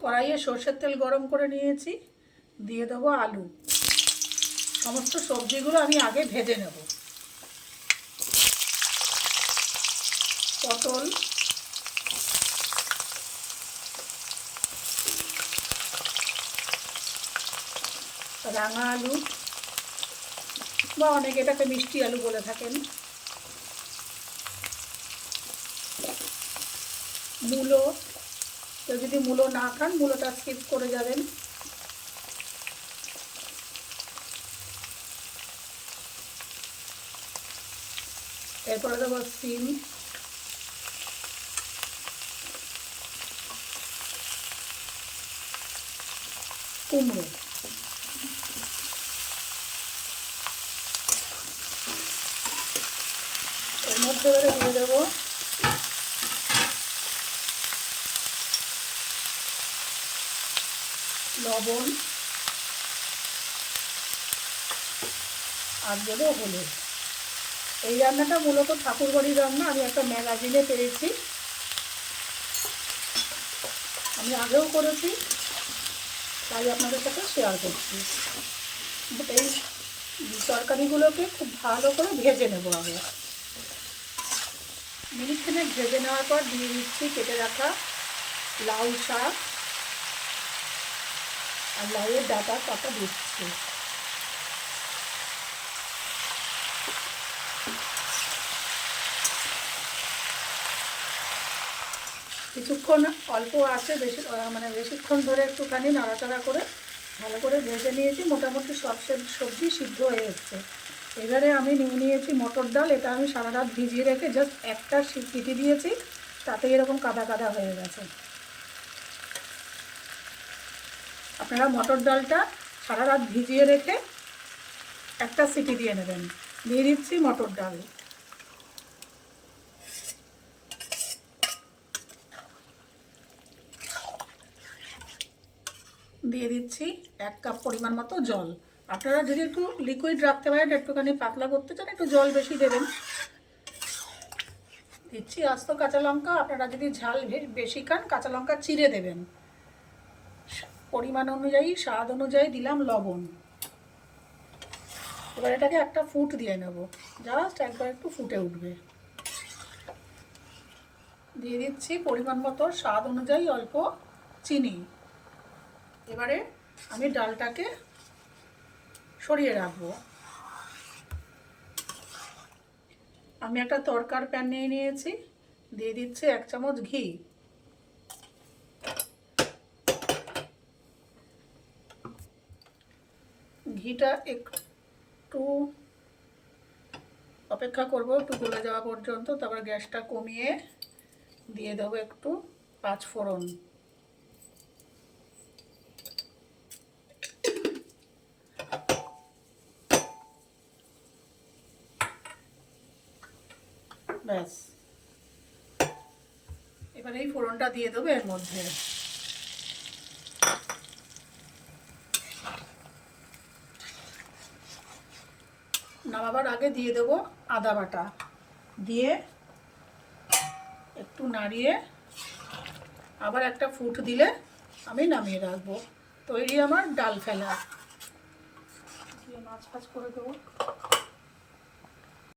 কড়াইয়ে সর্ষের তেল গরম করে নিয়েছি, দিয়ে দেবো আলু। সমস্ত সবজিগুলো আমি আগে ভেজে নেব। পটল, রাঙা আলু বা অনেকে এটাকে মিষ্টি আলু বলে থাকেন, মূলো, কেউ যদি মূলো না খান মূলোটা স্কিপ করে যাবেন। এরপরে দেবো সিম, কুমড়ো, এর মধ্যে এবারে দিয়ে দেবো লবণ আর দেবো হলুদ। এই রান্নাটা মূলত ঠাকুরবাড়ির রান্না, আমি একটা ম্যাগাজিনে পেয়েছি, আমি আগেও করেছি, তাই আপনাদের সাথে শেয়ার করছি। এই তরকারিগুলোকে খুব ভালো করে ভেজে নেব আগে। মিনিট খানেক ভেজে নেওয়ার পর দিয়ে দিচ্ছি কেটে রাখা লাউ শাক আর লাউয়ের ডাঁটা কাটা দিচ্ছি। কিছুক্ষণ অল্প আছে, বেশিক্ষণ ধরে একটুখানি নাড়াচাড়া করে ভালো করে ভেজে নিয়েছি। মোটামুটি সব সবজি সিদ্ধ হয়ে এসছে। এবারে আমি নিয়ে নিয়েছি মটর ডাল। এটা আমি সারা রাত ভিজিয়ে রেখে জাস্ট একটা সিটি দিয়েছি, তাতে এরকম কাদা কাদা হয়ে গেছে। আপনারা মটর ডালটা সারা রাত ভিজিয়ে রেখে একটা সিটি দিয়ে নেবেন। দিয়ে দিচ্ছি মটর ডাল, দিয়ে দিচ্ছি 1 কাপ পরিমাণ মতো জল। আপনারা যদি একটু লিকুইড রাখতে পারেন, একটুখানি পাতলা করতে চান, একটু জল বেশি দেবেন। দিচ্ছি আস্ত কাঁচা লঙ্কা, আপনারা যদি ঝাল বেশি খান কাঁচা লঙ্কা চিড়ে দেবেন। পরিমাণ অনুযায়ী, স্বাদ অনুযায়ী দিলাম লবণ। এবার এটাকে একটা ফুট দিয়ে নেব, জাস্ট একবার একটু ফুটে উঠবে। দিয়ে দিচ্ছি পরিমাণ মতো স্বাদ অনুযায়ী অল্প চিনি। এবারে আমি ডালটাকে সরিয়ে রাখবো। আমি একটা তরকার প্যান নিয়ে নিয়েছি, দিয়ে দিচ্ছি 1 চামচ ঘি। ঘিটা একটু অপেক্ষা করব একটু গলে যাওয়া পর্যন্ত, তারপর গ্যাসটা কমিয়ে দিয়ে দেবো একটু 5 ফোড়ন। ব্যাস, এবার এই ফোড়নটা দিয়ে দেবো এর মধ্যে। নামাবার আগে দিয়ে দেবো আদা বাটা, দিয়ে একটু নাড়িয়ে আবার একটা ফুট দিলে আমি নামিয়ে রাখবো। তৈরি আমার ডাল ফেলা। দিয়ে মাছ ফাছ করে দেবো।